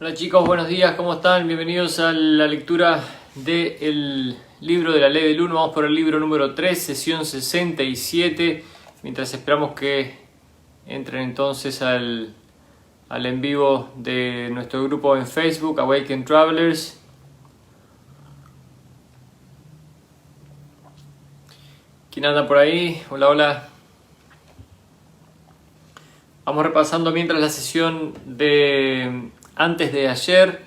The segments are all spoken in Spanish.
Hola chicos, buenos días, ¿cómo están? Bienvenidos a la lectura del libro de la Ley del 1. Vamos por el libro número 3, sesión 67. Mientras esperamos que entren entonces al en vivo de nuestro grupo en Facebook, Awaken Travelers. ¿Quién anda por ahí? Hola, hola. Vamos repasando mientras la sesión de antes de ayer.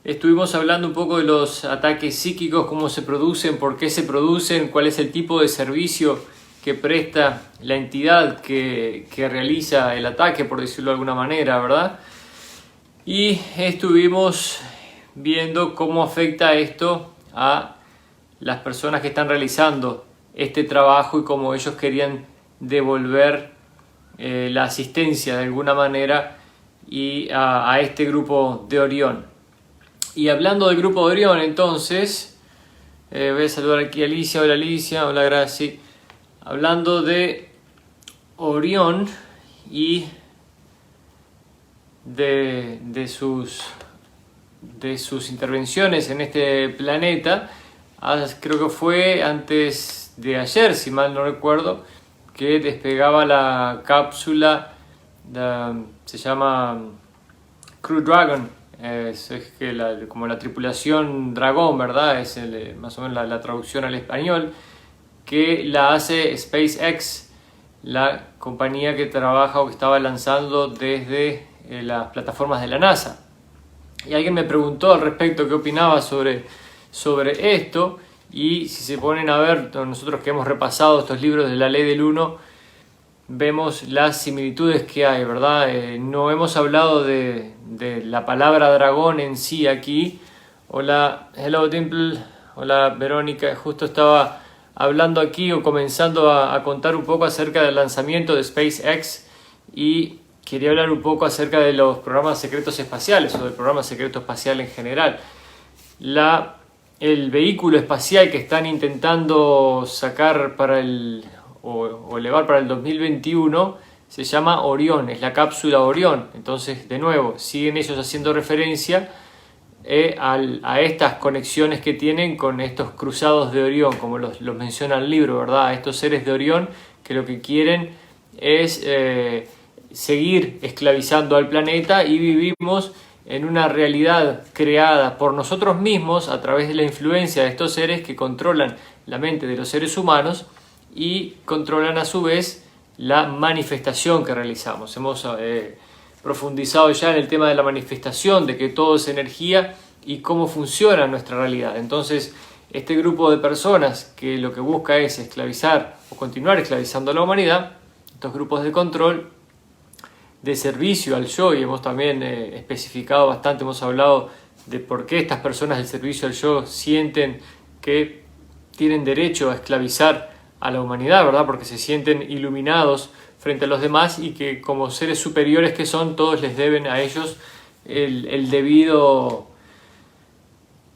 Estuvimos hablando un poco de los ataques psíquicos, cómo se producen, por qué se producen, cuál es el tipo de servicio que presta la entidad que realiza el ataque, por decirlo de alguna manera, ¿verdad? Y estuvimos viendo cómo afecta esto a las personas que están realizando este trabajo y cómo ellos querían devolver la asistencia de alguna manera y a este grupo de Orión. Y hablando del grupo de Orión, entonces, voy a saludar aquí a Alicia. Hola Alicia, hola Graci. Hablando de Orión y de sus intervenciones en este planeta, creo que fue antes de ayer, si mal no recuerdo, que despegaba la cápsula, se llama Crew Dragon, es que como la tripulación dragón, ¿verdad? Es más o menos la traducción al español, que la hace SpaceX, la compañía que trabaja o que estaba lanzando desde las plataformas de la NASA. Y alguien me preguntó al respecto qué opinaba sobre esto, y si se ponen a ver, nosotros que hemos repasado estos libros de la Ley del 1, vemos las similitudes que hay, ¿verdad? No hemos hablado de la palabra dragón en sí aquí. Hola, hello Dimple, hola Verónica. Justo estaba hablando aquí o comenzando a contar un poco acerca del lanzamiento de SpaceX y quería hablar un poco acerca de los programas secretos espaciales o del programa secreto espacial en general. El vehículo espacial que están intentando sacar o elevar para el 2021 se llama Orión, es la cápsula Orión. Entonces, de nuevo, siguen ellos haciendo referencia a estas conexiones que tienen con estos cruzados de Orión, como los menciona el libro, ¿verdad? A estos seres de Orión que lo que quieren es seguir esclavizando al planeta, y vivimos en una realidad creada por nosotros mismos a través de la influencia de estos seres que controlan la mente de los seres humanos y controlan a su vez la manifestación que realizamos. Hemos profundizado ya en el tema de la manifestación, de que todo es energía y cómo funciona nuestra realidad. Entonces, este grupo de personas que lo que busca es esclavizar o continuar esclavizando a la humanidad, estos grupos de control, de servicio al yo, y hemos también especificado bastante, hemos hablado de por qué estas personas del servicio al yo sienten que tienen derecho a esclavizar a la humanidad, ¿verdad? Porque se sienten iluminados frente a los demás y que como seres superiores que son, todos les deben a ellos el debido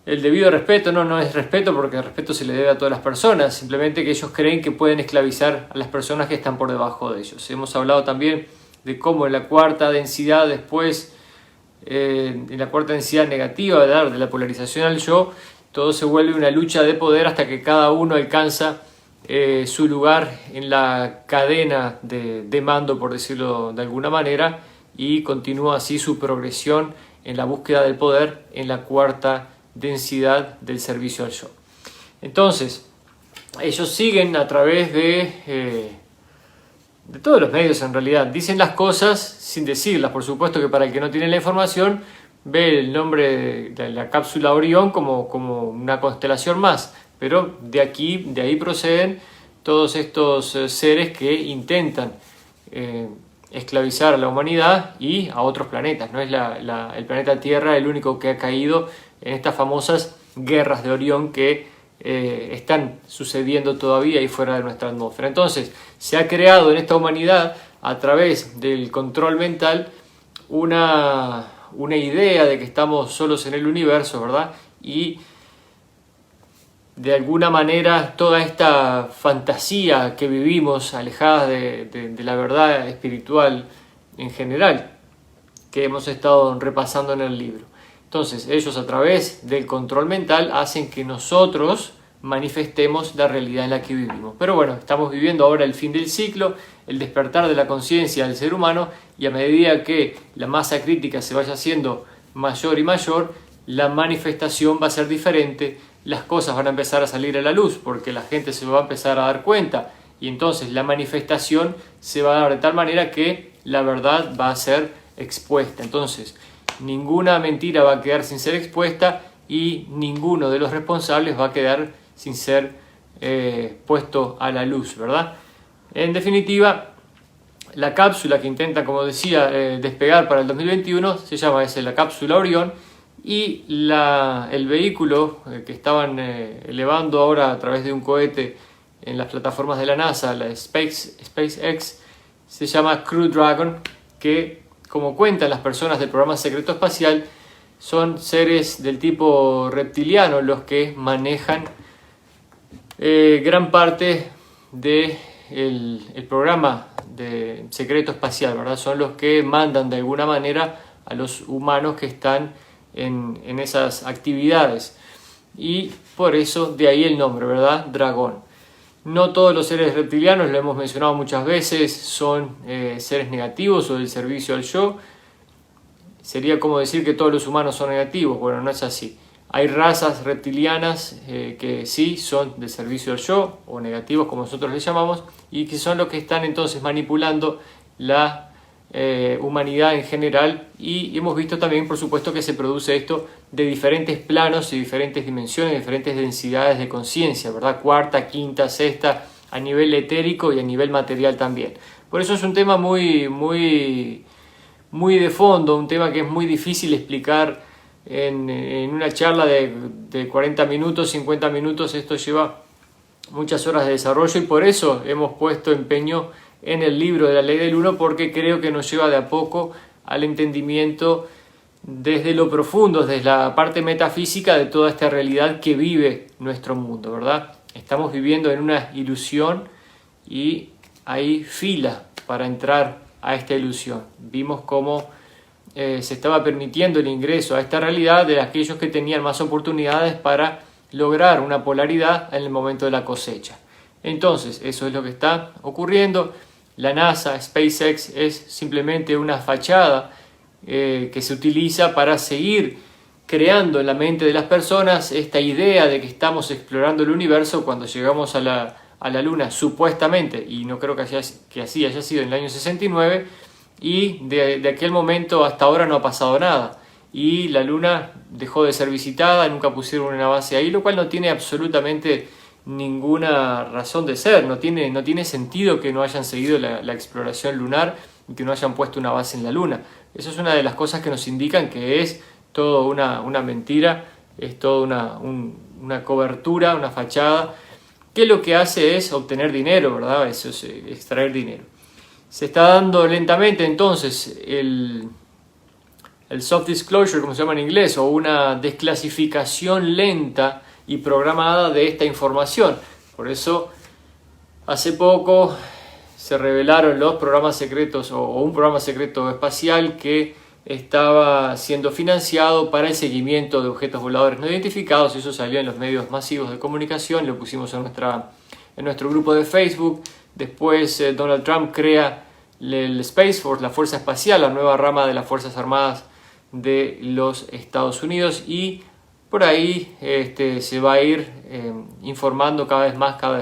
respeto. No es respeto, porque el respeto se le debe a todas las personas, simplemente que ellos creen que pueden esclavizar a las personas que están por debajo de ellos. Hemos hablado también de cómo en la cuarta densidad después, en la cuarta densidad negativa de la polarización al yo, todo se vuelve una lucha de poder hasta que cada uno alcanza su lugar en la cadena de mando, por decirlo de alguna manera, y continúa así su progresión en la búsqueda del poder en la cuarta densidad del servicio al yo. Entonces, ellos siguen a través de todos los medios, en realidad. Dicen las cosas sin decirlas. Por supuesto que para el que no tiene la información, ve el nombre de la cápsula Orión como una constelación más. Pero de ahí proceden todos estos seres que intentan esclavizar a la humanidad y a otros planetas. No es el planeta Tierra el único que ha caído en estas famosas guerras de Orión que están sucediendo todavía ahí fuera de nuestra atmósfera. Entonces, se ha creado en esta humanidad, a través del control mental, una idea de que estamos solos en el universo, ¿verdad? Y de alguna manera toda esta fantasía que vivimos alejada de la verdad espiritual en general, que hemos estado repasando en el libro. Entonces, ellos a través del control mental hacen que nosotros manifestemos la realidad en la que vivimos. Pero bueno, estamos viviendo ahora el fin del ciclo, el despertar de la conciencia del ser humano, y a medida que la masa crítica se vaya haciendo mayor y mayor, la manifestación va a ser diferente, las cosas van a empezar a salir a la luz porque la gente se va a empezar a dar cuenta, y entonces la manifestación se va a dar de tal manera que la verdad va a ser expuesta. Entonces, ninguna mentira va a quedar sin ser expuesta y ninguno de los responsables va a quedar sin ser puesto a la luz, ¿verdad? En definitiva, la cápsula que intenta, como decía, despegar para el 2021 se llama la cápsula Orión, y el vehículo que estaban elevando ahora a través de un cohete en las plataformas de la NASA, la SpaceX, se llama Crew Dragon, que, como cuentan las personas del programa secreto espacial, son seres del tipo reptiliano los que manejan gran parte del programa de secreto espacial, ¿verdad? Son los que mandan de alguna manera a los humanos que están en esas actividades, y por eso de ahí el nombre, ¿verdad? Dragón. No todos los seres reptilianos, lo hemos mencionado muchas veces, son seres negativos o del servicio al yo. Sería como decir que todos los humanos son negativos. Bueno, no es así. Hay razas reptilianas que sí son del servicio al yo, o negativos como nosotros les llamamos, y que son los que están entonces manipulando la humanidad en general. Y hemos visto también, por supuesto, que se produce esto de diferentes planos y diferentes dimensiones, diferentes densidades de conciencia, ¿verdad? Cuarta, quinta, sexta, a nivel etérico y a nivel material también. Por eso es un tema muy de fondo, un tema que es muy difícil explicar en una charla de 40 minutos, 50 minutos. Esto lleva muchas horas de desarrollo, y por eso hemos puesto empeño en el libro de la Ley del Uno, porque creo que nos lleva de a poco al entendimiento desde lo profundo, desde la parte metafísica de toda esta realidad que vive nuestro mundo, ¿verdad? Estamos viviendo en una ilusión y hay fila para entrar a esta ilusión. Vimos cómo se estaba permitiendo el ingreso a esta realidad de aquellos que tenían más oportunidades para lograr una polaridad en el momento de la cosecha. Entonces, eso es lo que está ocurriendo. La NASA, SpaceX, es simplemente una fachada que se utiliza para seguir creando en la mente de las personas esta idea de que estamos explorando el universo cuando llegamos a la Luna, supuestamente, y no creo que así haya sido en el año 69, y de aquel momento hasta ahora no ha pasado nada, y la Luna dejó de ser visitada, nunca pusieron una base ahí, lo cual no tiene absolutamente ninguna razón de ser. No tiene sentido que no hayan seguido la exploración lunar y que no hayan puesto una base en la Luna. Eso es una de las cosas que nos indican que es todo una mentira, es toda una cobertura, una fachada, que lo que hace es obtener dinero, ¿verdad? Eso es extraer dinero. Se está dando lentamente entonces el soft disclosure, como se llama en inglés, o una desclasificación lenta y programada de esta información. Por eso hace poco se revelaron los programas secretos, o un programa secreto espacial que estaba siendo financiado para el seguimiento de objetos voladores no identificados. Eso salió en los medios masivos de comunicación, lo pusimos en nuestro grupo de Facebook. Después Donald Trump crea el Space Force, la Fuerza Espacial, la nueva rama de las Fuerzas Armadas de los Estados Unidos, y por ahí se va a ir informando cada vez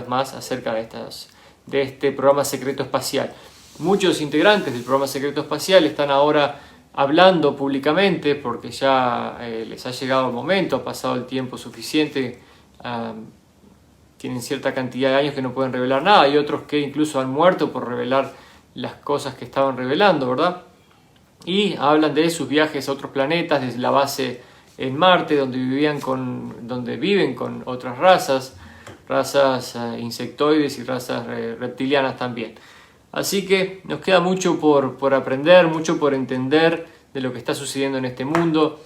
más acerca de este programa secreto espacial. Muchos integrantes del programa secreto espacial están ahora hablando públicamente porque ya les ha llegado el momento, ha pasado el tiempo suficiente, tienen cierta cantidad de años que no pueden revelar nada. Hay otros que incluso han muerto por revelar las cosas que estaban revelando, ¿verdad? Y hablan de sus viajes a otros planetas, desde la base en Marte, donde viven con otras razas insectoides y razas reptilianas también. Así que nos queda mucho por aprender, mucho por entender de lo que está sucediendo en este mundo.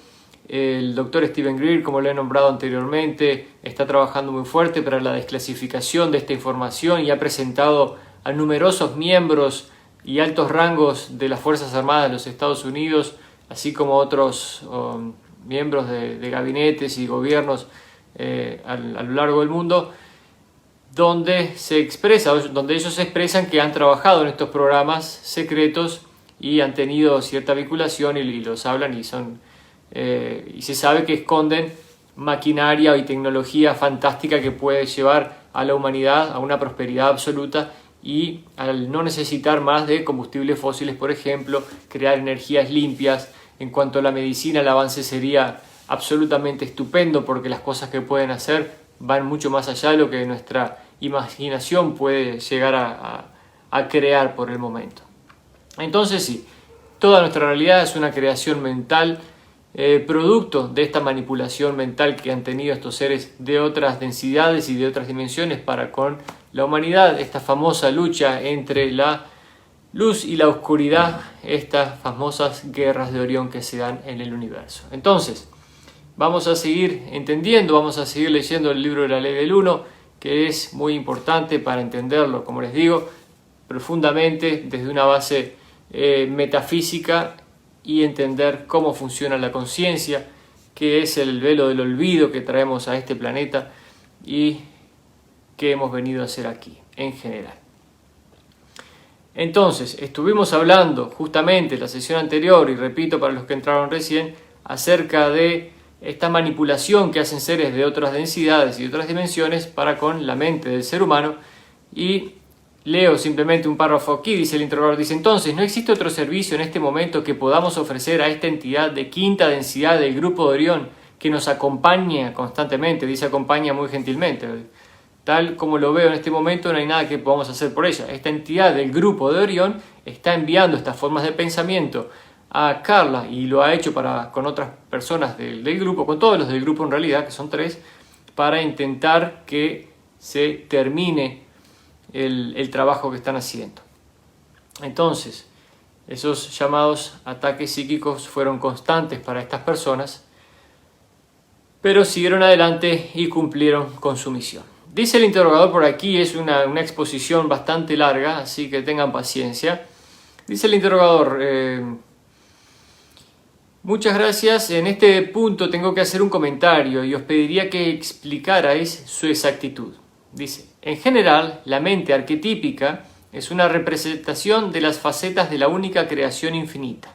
El doctor Steven Greer, como lo he nombrado anteriormente, está trabajando muy fuerte para la desclasificación de esta información y ha presentado a numerosos miembros y altos rangos de las Fuerzas Armadas de los Estados Unidos así como otros miembros de gabinetes y gobiernos a lo largo del mundo, donde ellos expresan que han trabajado en estos programas secretos y han tenido cierta vinculación y los hablan y se sabe que esconden maquinaria y tecnología fantástica que puede llevar a la humanidad a una prosperidad absoluta y al no necesitar más de combustibles fósiles, por ejemplo, crear energías limpias. En cuanto a la medicina, el avance sería absolutamente estupendo porque las cosas que pueden hacer van mucho más allá de lo que nuestra imaginación puede llegar a crear por el momento. Entonces sí, toda nuestra realidad es una creación mental, producto de esta manipulación mental que han tenido estos seres de otras densidades y de otras dimensiones para con la humanidad, esta famosa lucha entre la luz y la oscuridad, estas famosas guerras de Orión que se dan en el universo. Entonces, vamos a seguir entendiendo, vamos a seguir leyendo el libro de la Ley del Uno, que es muy importante para entenderlo, como les digo, profundamente desde una base metafísica y entender cómo funciona la conciencia, qué es el velo del olvido que traemos a este planeta y qué hemos venido a hacer aquí en general. Entonces, estuvimos hablando justamente en la sesión anterior, y repito para los que entraron recién, acerca de esta manipulación que hacen seres de otras densidades y otras dimensiones para con la mente del ser humano. Y leo simplemente un párrafo aquí, dice el interrogador, dice: entonces, ¿no existe otro servicio en este momento que podamos ofrecer a esta entidad de quinta densidad del grupo de Orión que nos acompaña constantemente? Dice acompaña muy gentilmente. Tal como lo veo en este momento, no hay nada que podamos hacer por ella. Esta entidad del grupo de Orión está enviando estas formas de pensamiento a Carla, y lo ha hecho con otras personas del grupo, con todos los del grupo en realidad, que son 3, para intentar que se termine el trabajo que están haciendo. Entonces, esos llamados ataques psíquicos fueron constantes para estas personas, pero siguieron adelante y cumplieron con su misión. Dice el interrogador por aquí, es una exposición bastante larga, así que tengan paciencia. Dice el interrogador: muchas gracias. En este punto tengo que hacer un comentario y os pediría que explicarais su exactitud. Dice: en general, la mente arquetípica es una representación de las facetas de la única creación infinita.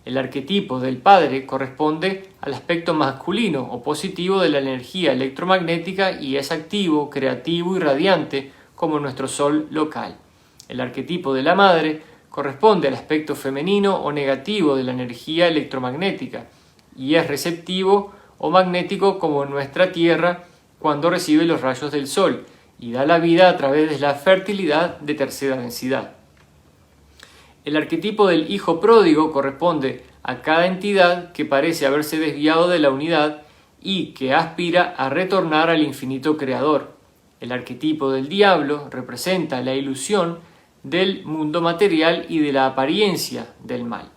El arquetipo del Padre corresponde al aspecto masculino o positivo de la energía electromagnética y es activo, creativo y radiante como nuestro Sol local. El arquetipo de la Madre corresponde al aspecto femenino o negativo de la energía electromagnética y es receptivo o magnético como nuestra Tierra cuando recibe los rayos del Sol y da la vida a través de la fertilidad de tercera densidad. El arquetipo del hijo pródigo corresponde a cada entidad que parece haberse desviado de la unidad y que aspira a retornar al infinito creador. El arquetipo del diablo representa la ilusión del mundo material y de la apariencia del mal,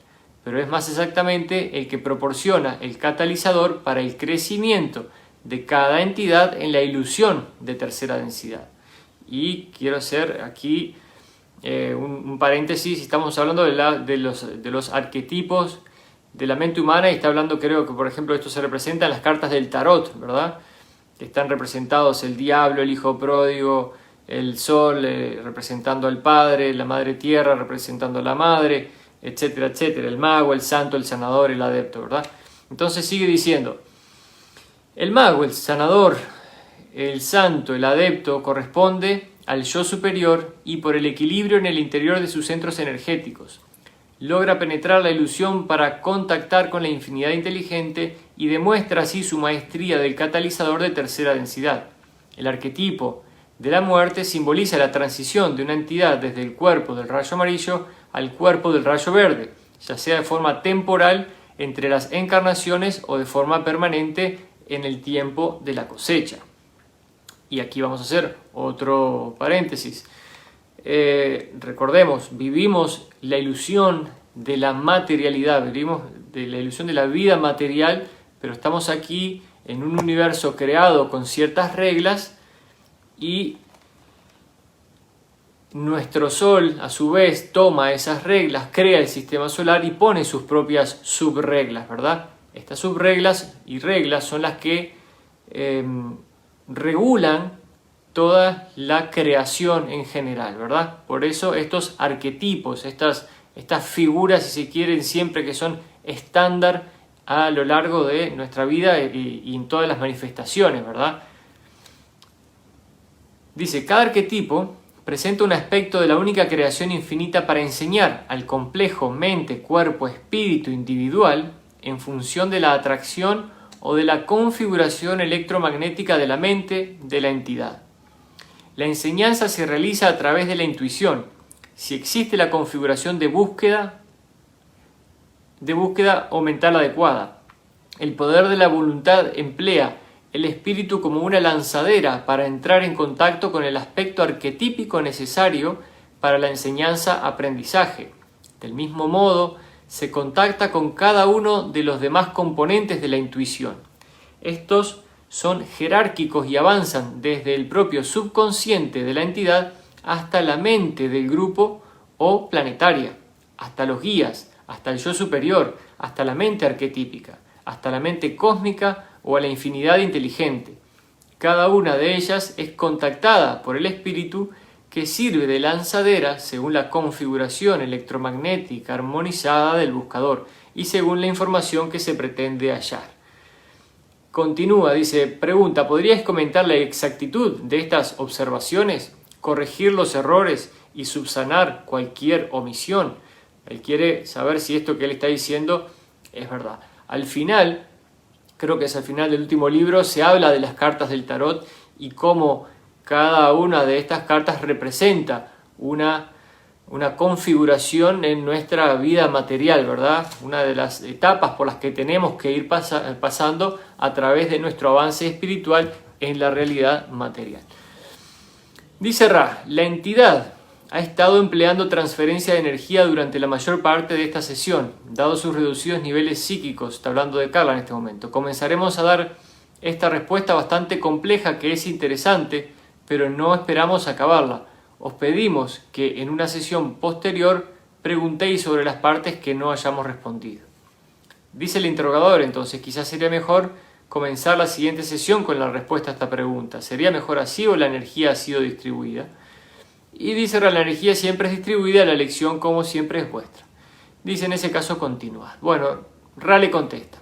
pero es más exactamente el que proporciona el catalizador para el crecimiento de cada entidad en la ilusión de tercera densidad. Y quiero hacer aquí un paréntesis. Estamos hablando de los arquetipos de la mente humana, y está hablando, creo que por ejemplo esto se representa en las cartas del tarot, ¿verdad? Están representados el diablo, el hijo pródigo, el sol representando al padre, la madre tierra representando a la madre, etcétera, etcétera, el mago, el santo, el sanador, el adepto, ¿verdad? Entonces sigue diciendo: el mago, el sanador, el santo, el adepto corresponde al yo superior y por el equilibrio en el interior de sus centros energéticos logra penetrar la ilusión para contactar con la infinidad inteligente y demuestra así su maestría del catalizador de tercera densidad. El arquetipo de la muerte simboliza la transición de una entidad desde el cuerpo del rayo amarillo al cuerpo del rayo verde, ya sea de forma temporal entre las encarnaciones o de forma permanente en el tiempo de la cosecha. Y aquí vamos a hacer otro paréntesis. Recordemos, vivimos la ilusión de la materialidad, vivimos de la ilusión de la vida material, pero estamos aquí en un universo creado con ciertas reglas y nuestro Sol, a su vez, toma esas reglas, crea el sistema solar y pone sus propias subreglas, ¿verdad? Estas subreglas y reglas son las que regulan toda la creación en general, ¿verdad? Por eso estos arquetipos, estas figuras, si se quieren, siempre que son estándar a lo largo de nuestra vida y en todas las manifestaciones, ¿verdad? Dice, cada arquetipo presenta un aspecto de la única creación infinita para enseñar al complejo mente, cuerpo, espíritu individual en función de la atracción o de la configuración electromagnética de la mente de la entidad. La enseñanza se realiza a través de la intuición. Si existe la configuración de búsqueda o mental adecuada, el poder de la voluntad emplea el espíritu como una lanzadera para entrar en contacto con el aspecto arquetípico necesario para la enseñanza-aprendizaje. Del mismo modo, se contacta con cada uno de los demás componentes de la intuición. Estos son jerárquicos y avanzan desde el propio subconsciente de la entidad hasta la mente del grupo o planetaria, hasta los guías, hasta el yo superior, hasta la mente arquetípica, hasta la mente cósmica o a la infinidad inteligente. Cada una de ellas es contactada por el espíritu que sirve de lanzadera según la configuración electromagnética armonizada del buscador y según la información que se pretende hallar. Continúa, dice, pregunta, ¿podríais comentar la exactitud de estas observaciones, corregir los errores y subsanar cualquier omisión? Él quiere saber si esto que él está diciendo es verdad. Al final, creo que es al final del último libro, se habla de las cartas del tarot y cómo cada una de estas cartas representa una configuración en nuestra vida material, ¿verdad? Una de las etapas por las que tenemos que ir pasando a través de nuestro avance espiritual en la realidad material. Dice Ra, la entidad ha estado empleando transferencia de energía durante la mayor parte de esta sesión, dado sus reducidos niveles psíquicos. Está hablando de Carla en este momento. Comenzaremos a dar esta respuesta bastante compleja que es interesante, pero no esperamos acabarla. Os pedimos que en una sesión posterior preguntéis sobre las partes que no hayamos respondido. Dice el interrogador, entonces, quizás sería mejor comenzar la siguiente sesión con la respuesta a esta pregunta. ¿Sería mejor así o la energía ha sido distribuida? Y dice, la energía siempre es distribuida, la elección como siempre es vuestra. Dice, en ese caso continuad. Bueno, Ra le contesta.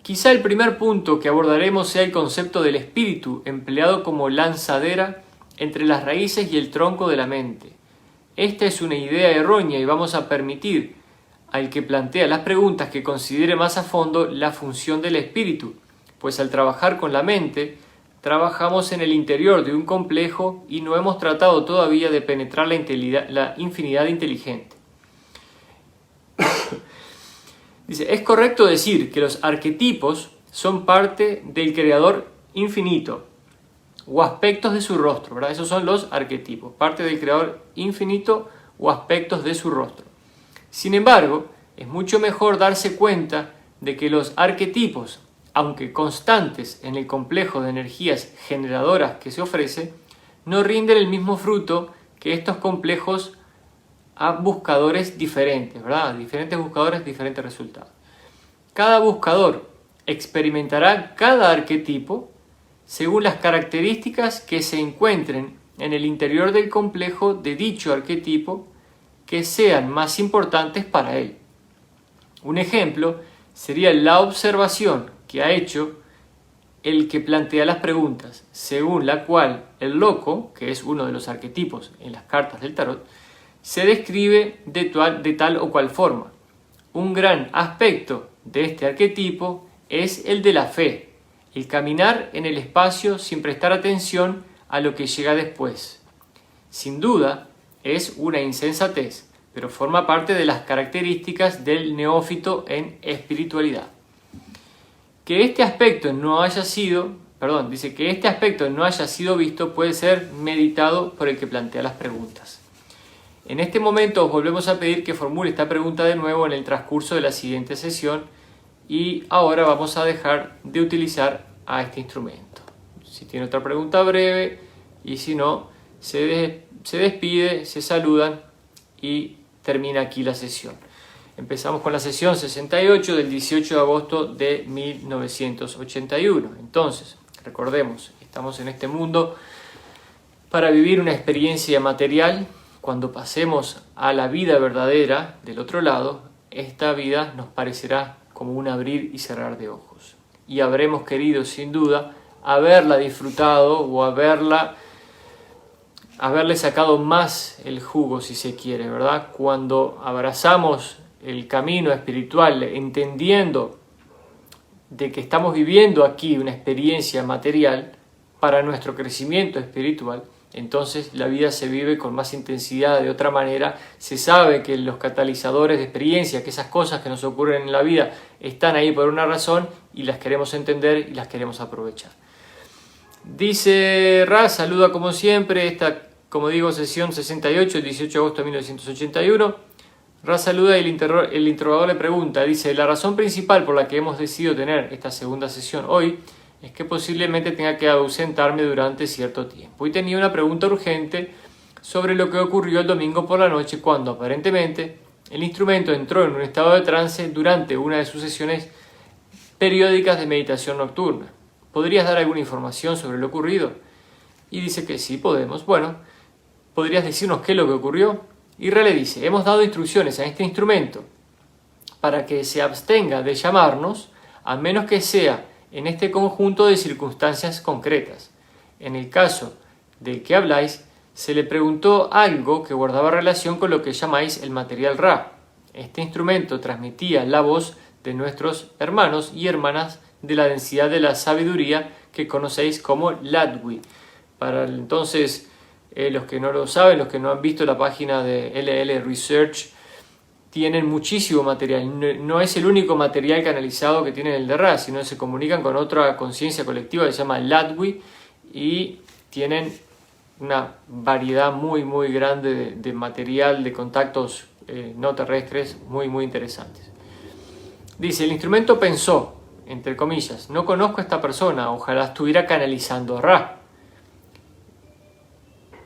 Quizá el primer punto que abordaremos sea el concepto del espíritu empleado como lanzadera entre las raíces y el tronco de la mente. Esta es una idea errónea y vamos a permitir al que plantea las preguntas que considere más a fondo la función del espíritu, pues al trabajar con la mente, trabajamos en el interior de un complejo y no hemos tratado todavía de penetrar la infinidad inteligente. Dice, es correcto decir que los arquetipos son parte del creador infinito o aspectos de su rostro, ¿verdad? Esos son los arquetipos, parte del creador infinito o aspectos de su rostro. Sin embargo, es mucho mejor darse cuenta de que los arquetipos, aunque constantes en el complejo de energías generadoras que se ofrece, no rinden el mismo fruto que estos complejos a buscadores diferentes, ¿verdad? Diferentes buscadores, diferentes resultados. Cada buscador experimentará cada arquetipo según las características que se encuentren en el interior del complejo de dicho arquetipo que sean más importantes para él. Un ejemplo sería la observación que ha hecho el que plantea las preguntas, según la cual el loco, que es uno de los arquetipos en las cartas del tarot, se describe de tal o cual forma. Un gran aspecto de este arquetipo es el de la fe, el caminar en el espacio sin prestar atención a lo que llega después. Sin duda, es una insensatez, pero forma parte de las características del neófito en espiritualidad. Que este aspecto no haya sido visto puede ser meditado por el que plantea las preguntas. En este momento os volvemos a pedir que formule esta pregunta de nuevo en el transcurso de la siguiente sesión y ahora vamos a dejar de utilizar a este instrumento. Si tiene otra pregunta breve y si no, se despide, se saludan y termina aquí la sesión. Empezamos con la sesión 68 del 18 de agosto de 1981. Entonces, recordemos, estamos en este mundo para vivir una experiencia material. Cuando pasemos a la vida verdadera del otro lado, esta vida nos parecerá como un abrir y cerrar de ojos. Y habremos querido, sin duda, haberla disfrutado o haberle sacado más el jugo, si se quiere, ¿verdad? Cuando abrazamos el camino espiritual, entendiendo de que estamos viviendo aquí una experiencia material para nuestro crecimiento espiritual, entonces la vida se vive con más intensidad, de otra manera. Se sabe que los catalizadores de experiencia, que esas cosas que nos ocurren en la vida están ahí por una razón y las queremos entender y las queremos aprovechar. Dice Ra, saluda como siempre, esta, como digo, sesión 68, el 18 de agosto de 1981. Ra saluda y el interrogador le pregunta, dice, la razón principal por la que hemos decidido tener esta segunda sesión hoy es que posiblemente tenga que ausentarme durante cierto tiempo. Y tenía una pregunta urgente sobre lo que ocurrió el domingo por la noche cuando aparentemente el instrumento entró en un estado de trance durante una de sus sesiones periódicas de meditación nocturna. ¿Podrías dar alguna información sobre lo ocurrido? Y dice que sí, podemos. Bueno, ¿podrías decirnos qué es lo que ocurrió? Y Ra le dice, hemos dado instrucciones a este instrumento para que se abstenga de llamarnos a menos que sea en este conjunto de circunstancias concretas. En el caso del que habláis, se le preguntó algo que guardaba relación con lo que llamáis el material Ra. Este instrumento transmitía la voz de nuestros hermanos y hermanas de la densidad de la sabiduría que conocéis como Ladwi. Para entonces, los que no lo saben, los que no han visto la página de LL Research, tienen muchísimo material. No es el único material canalizado que tienen el de Ra, sino que se comunican con otra conciencia colectiva que se llama Ladwi y tienen una variedad muy grande de material, de contactos no terrestres muy interesantes. Dice, el instrumento pensó, entre comillas, no conozco a esta persona, ojalá estuviera canalizando a Ra.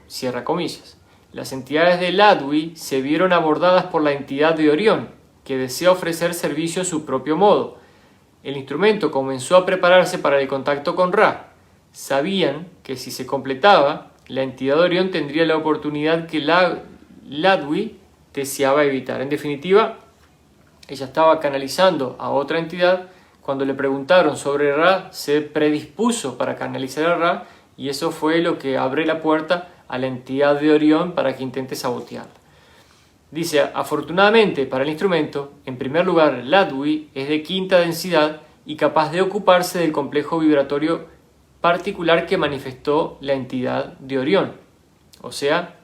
Cierra comillas. Las entidades de Ladwi se vieron abordadas por la entidad de Orión, que desea ofrecer servicio a su propio modo. El instrumento comenzó a prepararse para el contacto con Ra. Sabían que si se completaba, la entidad de Orión tendría la oportunidad que Ladwi deseaba evitar. En definitiva, ella estaba canalizando a otra entidad. Cuando le preguntaron sobre Ra, se predispuso para canalizar a Ra, y eso fue lo que abre la puerta a la entidad de Orión para que intente sabotearla. Dice, afortunadamente para el instrumento, en primer lugar, Ladwi es de quinta densidad y capaz de ocuparse del complejo vibratorio particular que manifestó la entidad de Orión. O sea,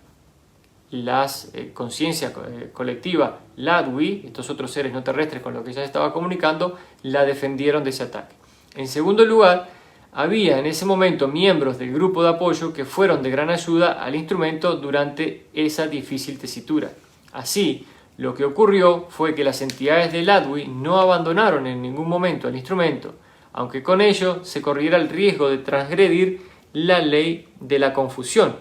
las conciencia colectiva Ladwi, estos otros seres no terrestres con los que ya estaba comunicando, la defendieron de ese ataque. En segundo lugar, había en ese momento miembros del grupo de apoyo que fueron de gran ayuda al instrumento durante esa difícil tesitura. Así, lo que ocurrió fue que las entidades de Ladwi no abandonaron en ningún momento al instrumento, aunque con ello se corriera el riesgo de transgredir la ley de la confusión.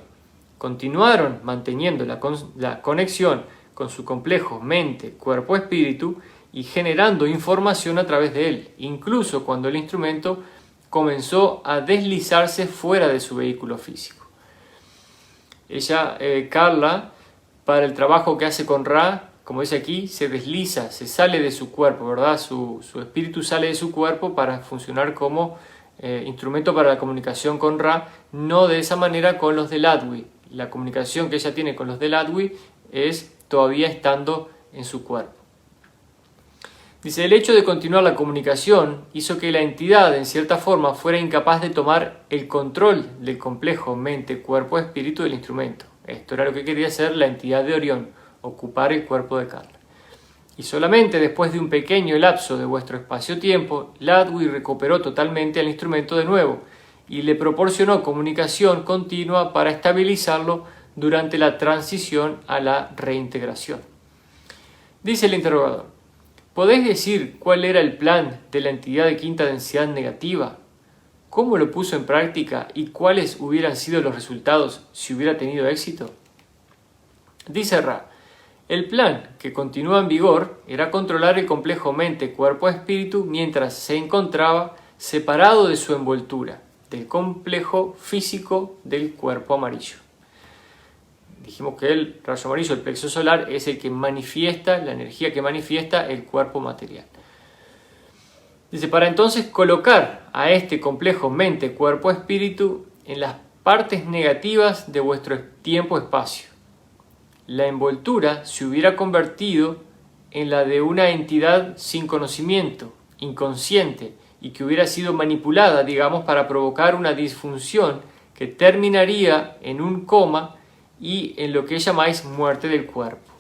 Continuaron manteniendo la conexión con su complejo mente, cuerpo, espíritu y generando información a través de él, incluso cuando el instrumento comenzó a deslizarse fuera de su vehículo físico. Ella, Carla, para el trabajo que hace con Ra, como dice aquí, se desliza, se sale de su cuerpo, ¿verdad? Su espíritu sale de su cuerpo para funcionar como instrumento para la comunicación con Ra, no de esa manera con los de Ladwi. La comunicación que ella tiene con los de Ladwi es todavía estando en su cuerpo. Dice, el hecho de continuar la comunicación hizo que la entidad, en cierta forma, fuera incapaz de tomar el control del complejo mente, cuerpo, espíritu del instrumento. Esto era lo que quería hacer la entidad de Orión, ocupar el cuerpo de Carla. Y solamente después de un pequeño lapso de vuestro espacio-tiempo, Ladwi recuperó totalmente al instrumento de nuevo y le proporcionó comunicación continua para estabilizarlo durante la transición a la reintegración. Dice el interrogador, ¿podéis decir cuál era el plan de la entidad de quinta densidad negativa? cómo lo puso en práctica y cuáles hubieran sido los resultados si hubiera tenido éxito? Dice Ra, el plan que continúa en vigor era controlar el complejo mente-cuerpo-espíritu mientras se encontraba separado de su envoltura, del complejo físico del cuerpo amarillo. Dijimos que el rayo amarillo, el plexo solar, es el que manifiesta, la energía que manifiesta el cuerpo material. Dice, para entonces colocar a este complejo mente-cuerpo-espíritu en las partes negativas de vuestro tiempo-espacio. La envoltura se hubiera convertido en la de una entidad sin conocimiento, inconsciente, y que hubiera sido manipulada, digamos, para provocar una disfunción que terminaría en un coma y en lo que llamáis muerte del cuerpo.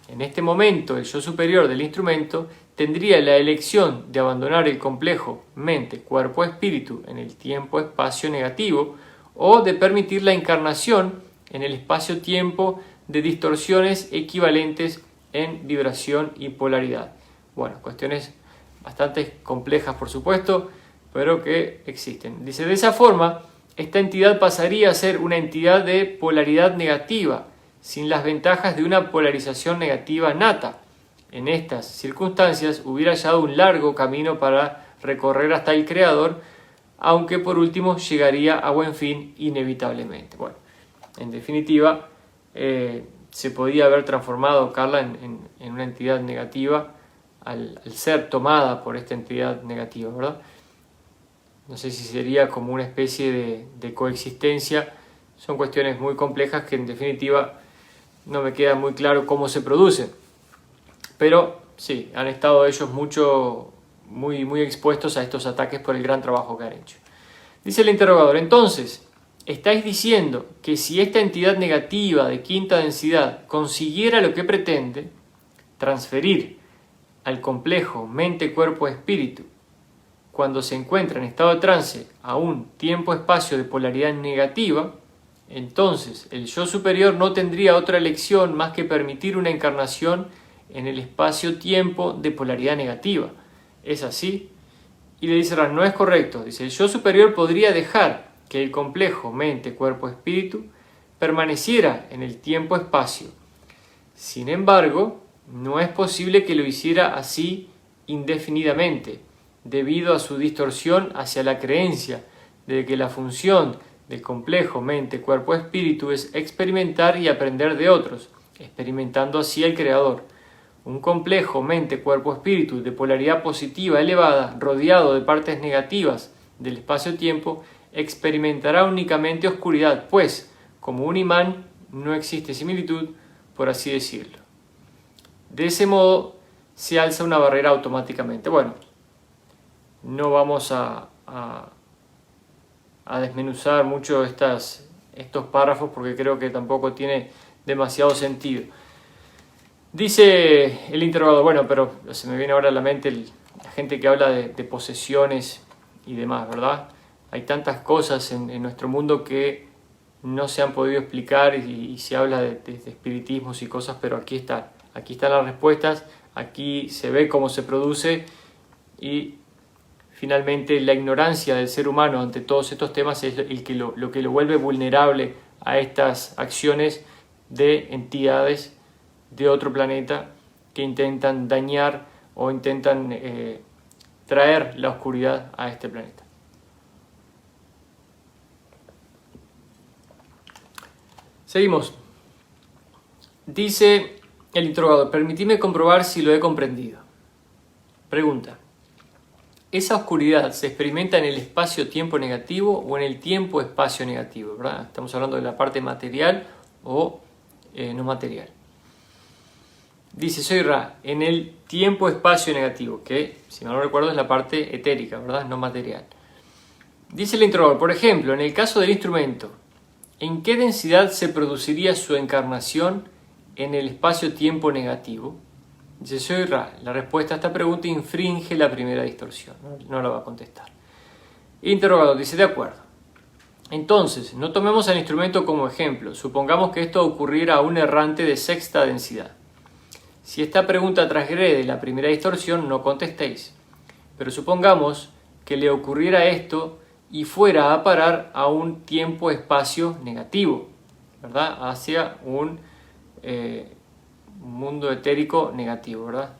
En este momento, el yo superior del instrumento tendría la elección de abandonar el complejo mente-cuerpo-espíritu en el tiempo-espacio negativo o de permitir la encarnación en el espacio-tiempo de distorsiones equivalentes en vibración y polaridad. Bueno, cuestiones bastante complejas, por supuesto, pero que existen. Dice, de esa forma, esta entidad pasaría a ser una entidad de polaridad negativa, sin las ventajas de una polarización negativa nata. En estas circunstancias hubiera hallado un largo camino para recorrer hasta el Creador, aunque por último llegaría a buen fin inevitablemente. Bueno, en definitiva, se podía haber transformado Carla en una entidad negativa al ser tomada por esta entidad negativa, ¿verdad? No sé si sería como una especie de coexistencia. Son cuestiones muy complejas que en definitiva no me queda muy claro cómo se producen. Pero sí, han estado ellos muy expuestos a estos ataques por el gran trabajo que han hecho. Dice el interrogador, entonces, ¿estáis diciendo que si esta entidad negativa de quinta densidad consiguiera lo que pretende, transferir al complejo mente-cuerpo-espíritu, cuando se encuentra en estado de trance a un tiempo-espacio de polaridad negativa, entonces el yo superior no tendría otra elección más que permitir una encarnación en el espacio-tiempo de polaridad negativa? ¿Es así? Y le dice Ran, no es correcto. Dice, el yo superior podría dejar que el complejo mente-cuerpo-espíritu permaneciera en el tiempo-espacio. Sin embargo, no es posible que lo hiciera así indefinidamente, debido a su distorsión hacia la creencia de que la función del complejo mente-cuerpo-espíritu es experimentar y aprender de otros, experimentando así al Creador. Un complejo mente-cuerpo-espíritu de polaridad positiva elevada, rodeado de partes negativas del espacio-tiempo, experimentará únicamente oscuridad, pues, como un imán, no existe similitud, por así decirlo. De ese modo, se alza una barrera automáticamente. Bueno, no vamos a desmenuzar mucho estos párrafos porque creo que tampoco tiene demasiado sentido. Dice el interrogador, bueno, pero se me viene ahora a la mente la gente que habla de posesiones y demás, ¿verdad? Hay tantas cosas en nuestro mundo que no se han podido explicar y se habla de espiritismos y cosas, pero aquí están las respuestas, aquí se ve cómo se produce y finalmente la ignorancia del ser humano ante todos estos temas es lo que lo vuelve vulnerable a estas acciones de entidades de otro planeta que intentan dañar o intentan traer la oscuridad a este planeta. Seguimos. Dice el interrogador, permitidme comprobar si lo he comprendido. Pregunta. ¿Esa oscuridad se experimenta en el espacio-tiempo negativo o en el tiempo-espacio negativo? ¿Verdad? Estamos hablando de la parte material o no material. Dice, soy Ra, en el tiempo-espacio negativo, que, si mal no recuerdo, es la parte etérica, ¿verdad? No material. Dice el interrogador, por ejemplo, en el caso del instrumento, ¿en qué densidad se produciría su encarnación en el espacio-tiempo negativo? Dice, soy Ra. La respuesta a esta pregunta infringe la primera distorsión. No la va a contestar. Interrogador dice, de acuerdo. Entonces, no tomemos al instrumento como ejemplo. Supongamos que esto ocurriera a un errante de sexta densidad. Si esta pregunta transgrede la primera distorsión, no contestéis. Pero supongamos que le ocurriera esto y fuera a parar a un tiempo-espacio negativo, ¿verdad? Hacia un mundo etérico negativo, ¿verdad?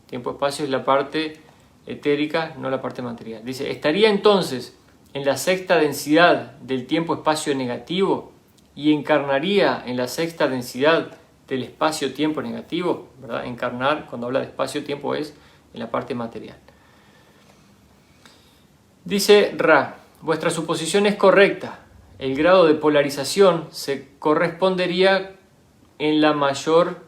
Tiempo-espacio es la parte etérica, no la parte material. Dice, estaría entonces en la sexta densidad del tiempo-espacio negativo y encarnaría en la sexta densidad del espacio-tiempo negativo, ¿verdad? Encarnar, cuando habla de espacio-tiempo, es en la parte material. Dice Ra, vuestra suposición es correcta. El grado de polarización se correspondería en la mayor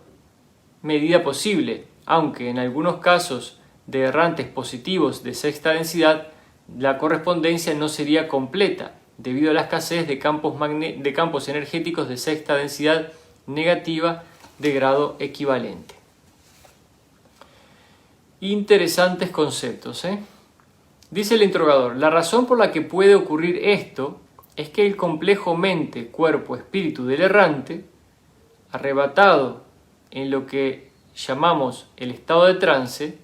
medida posible, aunque en algunos casos de errantes positivos de sexta densidad, la correspondencia no sería completa, debido a la escasez de campos energéticos de sexta densidad negativa de grado equivalente. Interesantes conceptos, ¿eh? Dice el interrogador, la razón por la que puede ocurrir esto es que el complejo mente, cuerpo, espíritu del errante, arrebatado en lo que llamamos el estado de trance,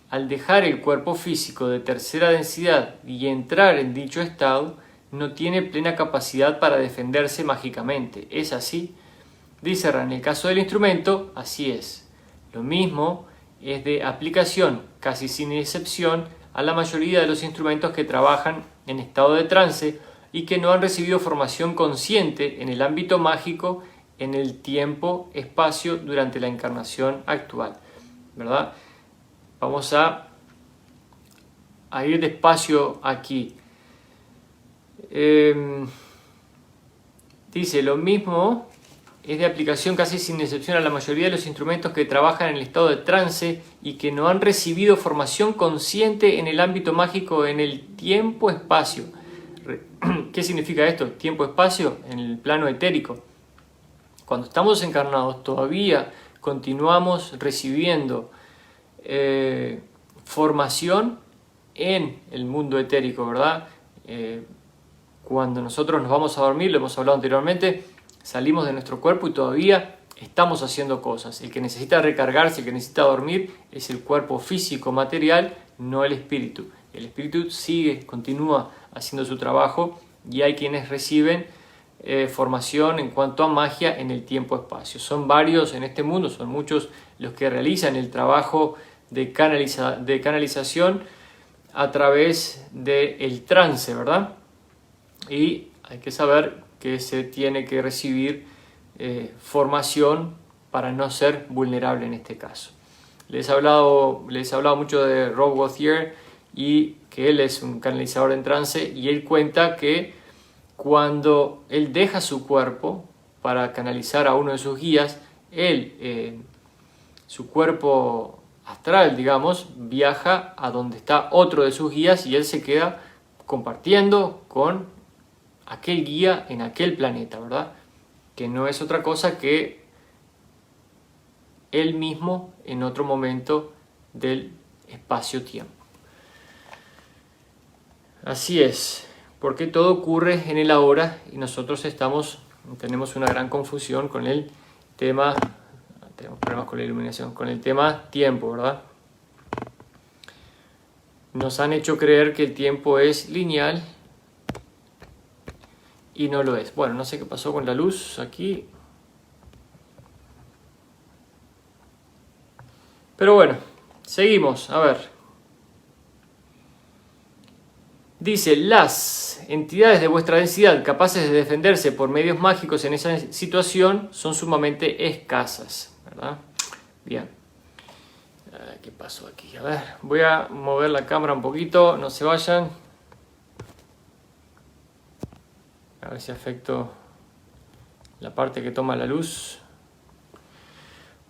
al dejar el cuerpo físico de tercera densidad y entrar en dicho estado, no tiene plena capacidad para defenderse mágicamente. ¿Es así? Dice Ra, en el caso del instrumento, así es. Lo mismo es de aplicación, casi sin excepción, a la mayoría de los instrumentos que trabajan en estado de trance y que no han recibido formación consciente en el ámbito mágico en el tiempo-espacio durante la encarnación actual, ¿verdad? Vamos a ir despacio aquí. Dice, lo mismo es de aplicación casi sin excepción a la mayoría de los instrumentos que trabajan en el estado de trance y que no han recibido formación consciente en el ámbito mágico en el tiempo-espacio. ¿Qué significa esto? Tiempo-espacio en el plano etérico. Cuando estamos encarnados todavía continuamos recibiendo formación en el mundo etérico, ¿verdad? Cuando nosotros nos vamos a dormir, lo hemos hablado anteriormente, salimos de nuestro cuerpo y todavía estamos haciendo cosas. El que necesita recargarse, el que necesita dormir, es el cuerpo físico material, no el espíritu. El espíritu continúa haciendo su trabajo y hay quienes reciben formación en cuanto a magia en el tiempo-espacio. Son varios en este mundo, son muchos los que realizan el trabajo de canalización a través del trance, ¿verdad? Y hay que saber que se tiene que recibir formación para no ser vulnerable en este caso. Les he hablado mucho de Rob Gauthier y que él es un canalizador en trance y él cuenta que cuando él deja su cuerpo para canalizar a uno de sus guías, su cuerpo astral, digamos, viaja a donde está otro de sus guías y él se queda compartiendo con aquel guía en aquel planeta, ¿verdad? Que no es otra cosa que él mismo en otro momento del espacio-tiempo. Así es, porque todo ocurre en el ahora y nosotros tenemos una gran confusión con el tema, tenemos problemas con la iluminación, con el tema tiempo, ¿verdad? Nos han hecho creer que el tiempo es lineal y no lo es. Bueno, no sé qué pasó con la luz aquí. Pero bueno, seguimos, a ver. Dice, las entidades de vuestra densidad capaces de defenderse por medios mágicos en esa situación son sumamente escasas, ¿verdad? Bien. ¿Qué pasó aquí? A ver, voy a mover la cámara un poquito, no se vayan. A ver si afecto la parte que toma la luz.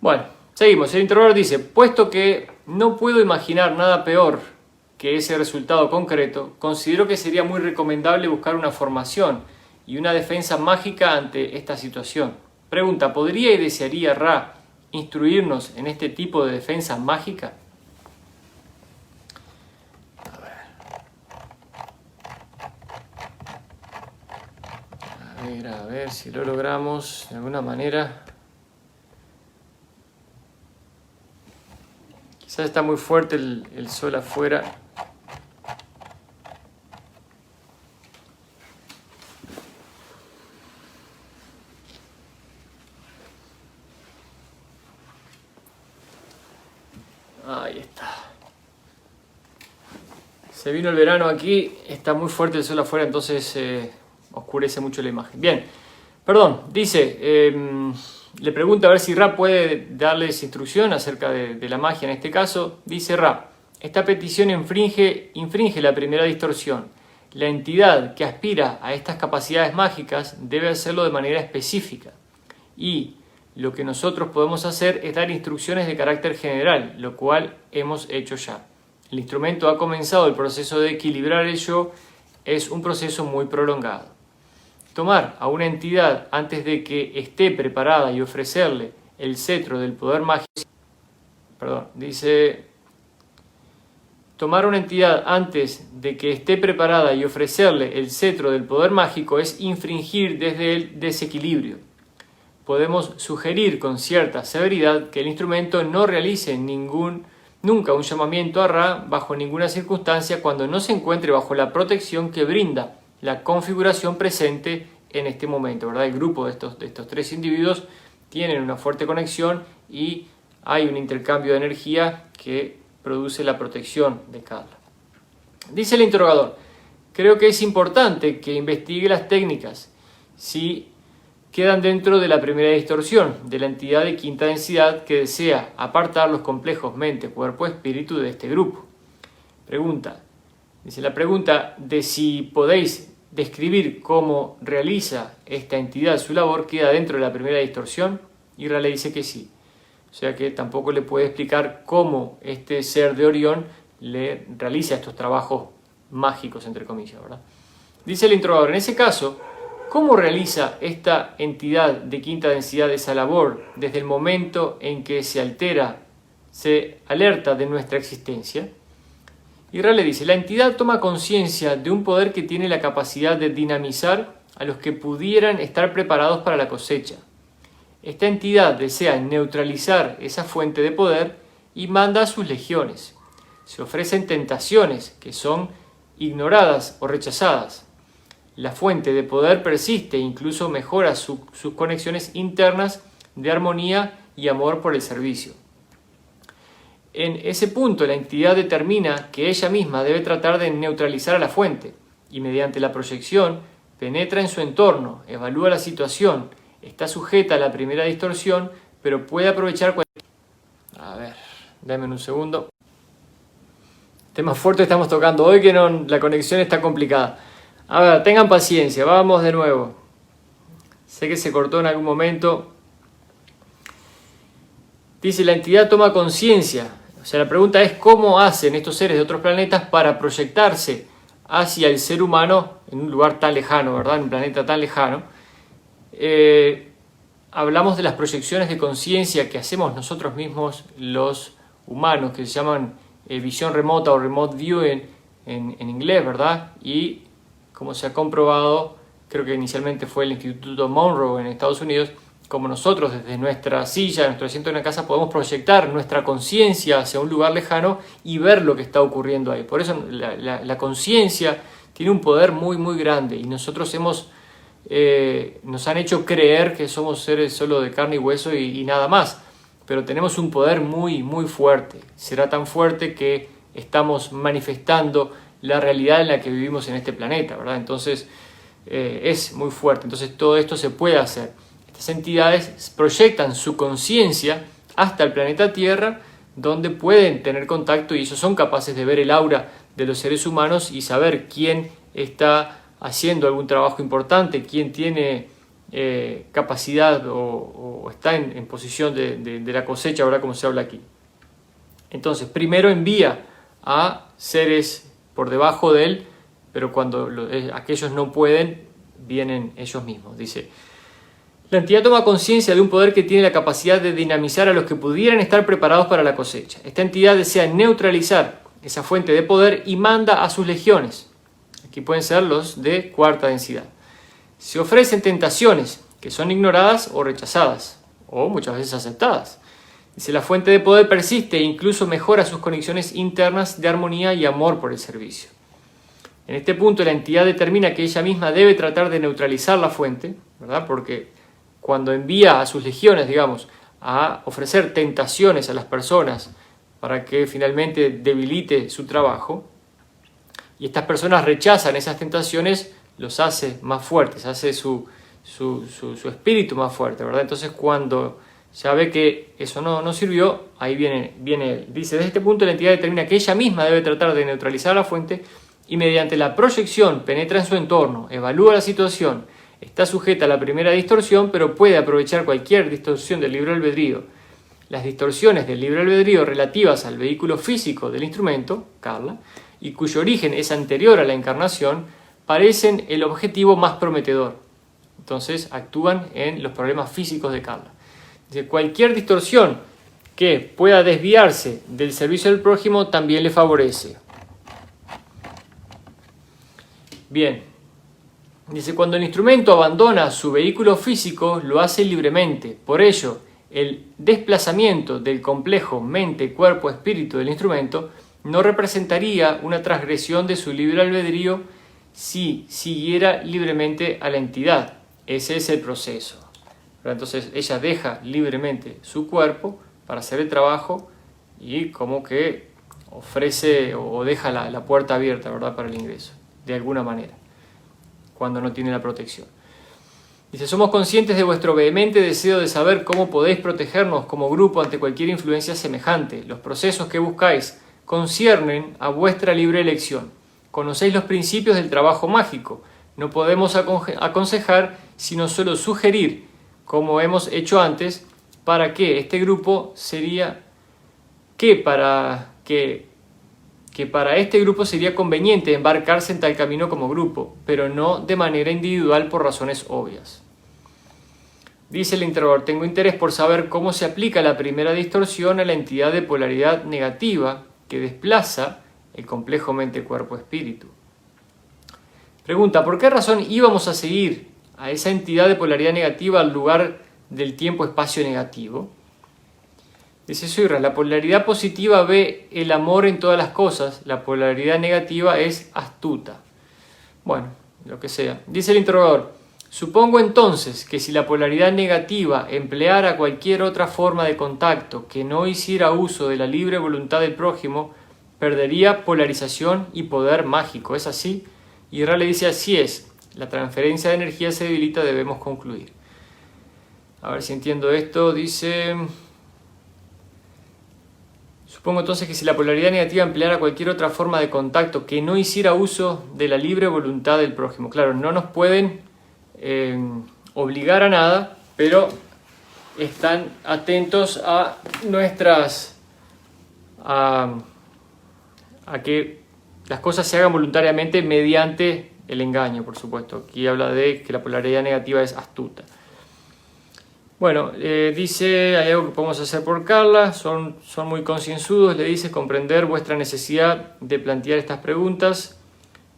Bueno, seguimos. El interrogador dice, puesto que no puedo imaginar nada peor que ese resultado concreto, considero que sería muy recomendable buscar una formación y una defensa mágica ante esta situación. Pregunta, ¿podría y desearía Ra instruirnos en este tipo de defensa mágica? A ver si lo logramos de alguna manera. Quizás está muy fuerte el sol afuera. Ahí está. Se vino el verano aquí, está muy fuerte el sol afuera, entonces oscurece mucho la imagen. Bien, perdón, dice, le pregunta a ver si Ra puede darles instrucción acerca de la magia en este caso. Dice Ra, esta petición infringe la primera distorsión. La entidad que aspira a estas capacidades mágicas debe hacerlo de manera específica. Y lo que nosotros podemos hacer es dar instrucciones de carácter general, lo cual hemos hecho ya. El instrumento ha comenzado el proceso de equilibrar el yo, es un proceso muy prolongado. Tomar a una entidad antes de que esté preparada y ofrecerle el cetro del poder mágico, tomar una entidad antes de que esté preparada y ofrecerle el cetro del poder mágico es infringir desde el desequilibrio. Podemos sugerir con cierta severidad que el instrumento no realice nunca un llamamiento a Ra bajo ninguna circunstancia cuando no se encuentre bajo la protección que brinda la configuración presente en este momento, ¿verdad? El grupo de estos tres individuos tienen una fuerte conexión y hay un intercambio de energía que produce la protección de Carla. Dice el interrogador, creo que es importante que investigue las técnicas si quedan dentro de la primera distorsión de la entidad de quinta densidad que desea apartar los complejos mente, cuerpo, espíritu de este grupo. Dice la pregunta de si podéis describir cómo realiza esta entidad su labor queda dentro de la primera distorsión, y Ra le dice que sí. O sea que tampoco le puede explicar cómo este ser de Orión le realiza estos trabajos mágicos, entre comillas, ¿verdad? Dice el interrogador, en ese caso, ¿cómo realiza esta entidad de quinta densidad esa labor desde el momento en que se alerta de nuestra existencia? Y Ra le dice, la entidad toma conciencia de un poder que tiene la capacidad de dinamizar a los que pudieran estar preparados para la cosecha. Esta entidad desea neutralizar esa fuente de poder y manda a sus legiones. Se ofrecen tentaciones que son ignoradas o rechazadas. La fuente de poder persiste e incluso mejora sus conexiones internas de armonía y amor por el servicio. En ese punto, la entidad determina que ella misma debe tratar de neutralizar a la fuente y mediante la proyección penetra en su entorno, evalúa la situación, está sujeta a la primera distorsión, pero puede aprovechar cualquier... A ver, dame un segundo. Temas fuertes estamos tocando hoy que la conexión está complicada. A ver, tengan paciencia, vamos de nuevo. Sé que se cortó en algún momento. Dice, la entidad toma conciencia. O sea, la pregunta es cómo hacen estos seres de otros planetas para proyectarse hacia el ser humano en un lugar tan lejano, ¿verdad? En un planeta tan lejano. Hablamos de las proyecciones de conciencia que hacemos nosotros mismos, los humanos, que se llaman visión remota o remote viewing en inglés, ¿verdad? Y como se ha comprobado, creo que inicialmente fue el Instituto Monroe en Estados Unidos, como nosotros desde nuestra silla, nuestro asiento en la casa, podemos proyectar nuestra conciencia hacia un lugar lejano y ver lo que está ocurriendo ahí. Por eso la conciencia tiene un poder muy, muy grande y nosotros nos han hecho creer que somos seres solo de carne y hueso y nada más, pero tenemos un poder muy, muy fuerte. Será tan fuerte que estamos manifestando la realidad en la que vivimos en este planeta, ¿verdad? Entonces es muy fuerte. Entonces todo esto se puede hacer. Estas entidades proyectan su conciencia hasta el planeta Tierra, donde pueden tener contacto y ellos son capaces de ver el aura de los seres humanos y saber quién está haciendo algún trabajo importante, quién tiene capacidad o está en posición de la cosecha, ¿verdad? Como se habla aquí. Entonces, primero envía a seres por debajo de él, pero cuando aquellos no pueden, vienen ellos mismos. Dice, la entidad toma conciencia de un poder que tiene la capacidad de dinamizar a los que pudieran estar preparados para la cosecha. Esta entidad desea neutralizar esa fuente de poder y manda a sus legiones. Aquí pueden ser los de cuarta densidad. Se ofrecen tentaciones que son ignoradas o rechazadas, o muchas veces aceptadas. Dice, la fuente de poder persiste e incluso mejora sus conexiones internas de armonía y amor por el servicio. En este punto, la entidad determina que ella misma debe tratar de neutralizar la fuente, ¿verdad? Porque cuando envía a sus legiones, digamos, a ofrecer tentaciones a las personas para que finalmente debilite su trabajo. Y estas personas rechazan esas tentaciones, los hace más fuertes, hace su espíritu más fuerte, ¿verdad? Entonces cuando ya ve que eso no sirvió, ahí viene, dice, desde este punto la entidad determina que ella misma debe tratar de neutralizar la fuente y mediante la proyección penetra en su entorno, evalúa la situación, está sujeta a la primera distorsión, pero puede aprovechar cualquier distorsión del libre albedrío. Las distorsiones del libre albedrío relativas al vehículo físico del instrumento, Carla, y cuyo origen es anterior a la encarnación, parecen el objetivo más prometedor. Entonces actúan en los problemas físicos de Carla. Dice, cualquier distorsión que pueda desviarse del servicio del prójimo también le favorece. Bien. Dice, cuando el instrumento abandona su vehículo físico, lo hace libremente. Por ello, el desplazamiento del complejo mente, cuerpo, espíritu del instrumento no representaría una transgresión de su libre albedrío si siguiera libremente a la entidad. Ese es el proceso. Entonces ella deja libremente su cuerpo para hacer el trabajo y como que ofrece o deja la puerta abierta, ¿verdad?, para el ingreso, de alguna manera, cuando no tiene la protección. Dice, somos conscientes de vuestro vehemente deseo de saber cómo podéis protegernos como grupo ante cualquier influencia semejante. Los procesos que buscáis conciernen a vuestra libre elección. Conocéis los principios del trabajo mágico. No podemos aconsejar, sino solo sugerir, como hemos hecho antes, para que este grupo sería para este grupo sería conveniente embarcarse en tal camino como grupo, pero no de manera individual por razones obvias. Dice el interrogador, tengo interés por saber cómo se aplica la primera distorsión a la entidad de polaridad negativa que desplaza el complejo mente-cuerpo-espíritu. Pregunta, ¿por qué razón íbamos a seguir a esa entidad de polaridad negativa al lugar del tiempo-espacio negativo? Dice Suirra, la polaridad positiva ve el amor en todas las cosas, la polaridad negativa es astuta. Bueno, lo que sea. Dice el interrogador, supongo entonces que si la polaridad negativa empleara cualquier otra forma de contacto que no hiciera uso de la libre voluntad del prójimo, perdería polarización y poder mágico. ¿Es así? Y Ra le dice, así es. La transferencia de energía se debilita, debemos concluir. A ver si entiendo esto. Dice, supongo entonces que si la polaridad negativa empleara cualquier otra forma de contacto que no hiciera uso de la libre voluntad del prójimo. Claro, no nos pueden obligar a nada, pero están atentos a nuestras... a que las cosas se hagan voluntariamente mediante el engaño, por supuesto. Aquí habla de que la polaridad negativa es astuta. Bueno, dice, hay algo que podemos hacer por Carla, son muy concienzudos, le dice, comprender vuestra necesidad de plantear estas preguntas.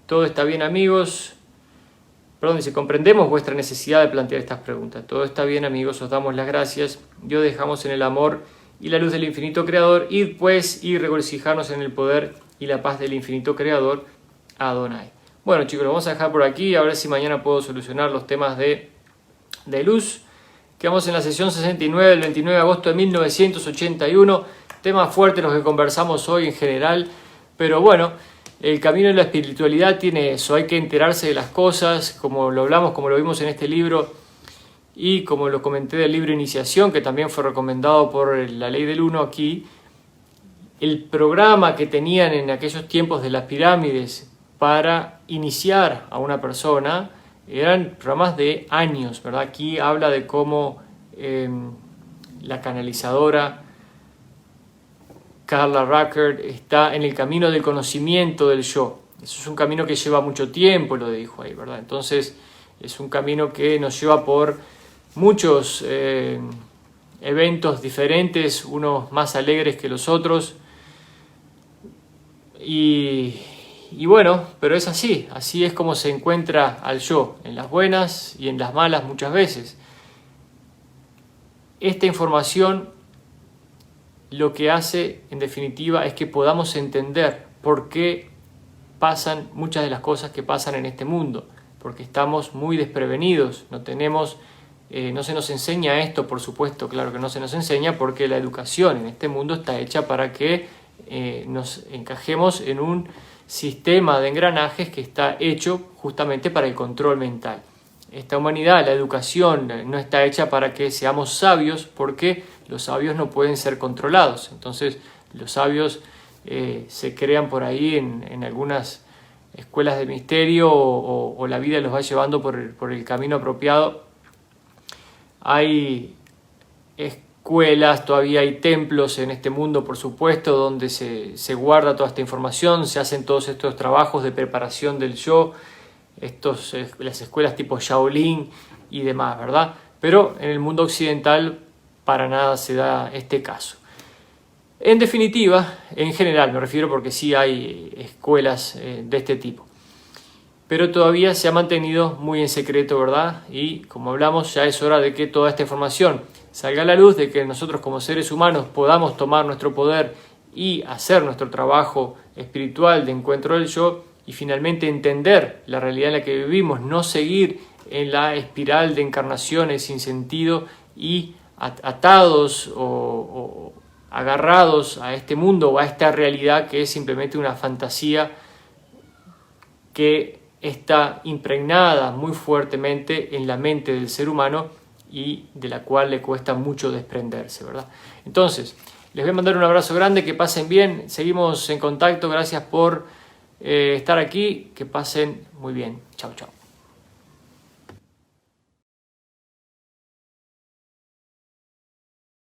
Todo está bien, amigos. Perdón, dice, comprendemos vuestra necesidad de plantear estas preguntas. Todo está bien, amigos, os damos las gracias. Dios dejamos en el amor y la luz del infinito creador, id pues y regocijarnos en el poder y la paz del infinito creador, Adonai. Bueno, chicos, lo vamos a dejar por aquí, a ver si mañana puedo solucionar los temas de luz. Quedamos en la sesión 69 del 29 de agosto de 1981. Temas fuertes los que conversamos hoy en general, pero bueno, el camino de la espiritualidad tiene eso, hay que enterarse de las cosas, como lo hablamos, como lo vimos en este libro, y como lo comenté del libro Iniciación, que también fue recomendado por la Ley del Uno aquí. El programa que tenían en aquellos tiempos de las pirámides para iniciar a una persona eran programas de años, ¿verdad? Aquí habla de cómo la canalizadora Carla Rueckert está en el camino del conocimiento del yo. Eso es un camino que lleva mucho tiempo, lo dijo ahí, ¿verdad? Entonces es un camino que nos lleva por muchos eventos diferentes, unos más alegres que los otros. Y bueno, pero es así es como se encuentra al yo, en las buenas y en las malas muchas veces. Esta información lo que hace, en definitiva, es que podamos entender por qué pasan muchas de las cosas que pasan en este mundo, porque estamos muy desprevenidos, no tenemos No se nos enseña esto, por supuesto, claro que no se nos enseña, porque la educación en este mundo está hecha para que nos encajemos en un sistema de engranajes que está hecho justamente para el control mental. Esta humanidad, la educación, no está hecha para que seamos sabios, porque los sabios no pueden ser controlados. Entonces los sabios se crean por ahí en algunas escuelas de misterio, o la vida los va llevando por el camino apropiado. Hay escuelas, todavía hay templos en este mundo, por supuesto, donde se guarda toda esta información, se hacen todos estos trabajos de preparación del yo, las escuelas tipo Shaolin y demás, ¿verdad? Pero en el mundo occidental para nada se da este caso. En definitiva, en general me refiero, porque sí hay escuelas de este tipo, pero todavía se ha mantenido muy en secreto, ¿verdad? Y como hablamos, ya es hora de que toda esta información salga a la luz, de que nosotros como seres humanos podamos tomar nuestro poder y hacer nuestro trabajo espiritual de encuentro del yo, y finalmente entender la realidad en la que vivimos, no seguir en la espiral de encarnaciones sin sentido y atados o agarrados a este mundo o a esta realidad que es simplemente una fantasía que está impregnada muy fuertemente en la mente del ser humano y de la cual le cuesta mucho desprenderse, ¿verdad? Entonces, les voy a mandar un abrazo grande, que pasen bien, seguimos en contacto, gracias por estar aquí, que pasen muy bien, chao, chao.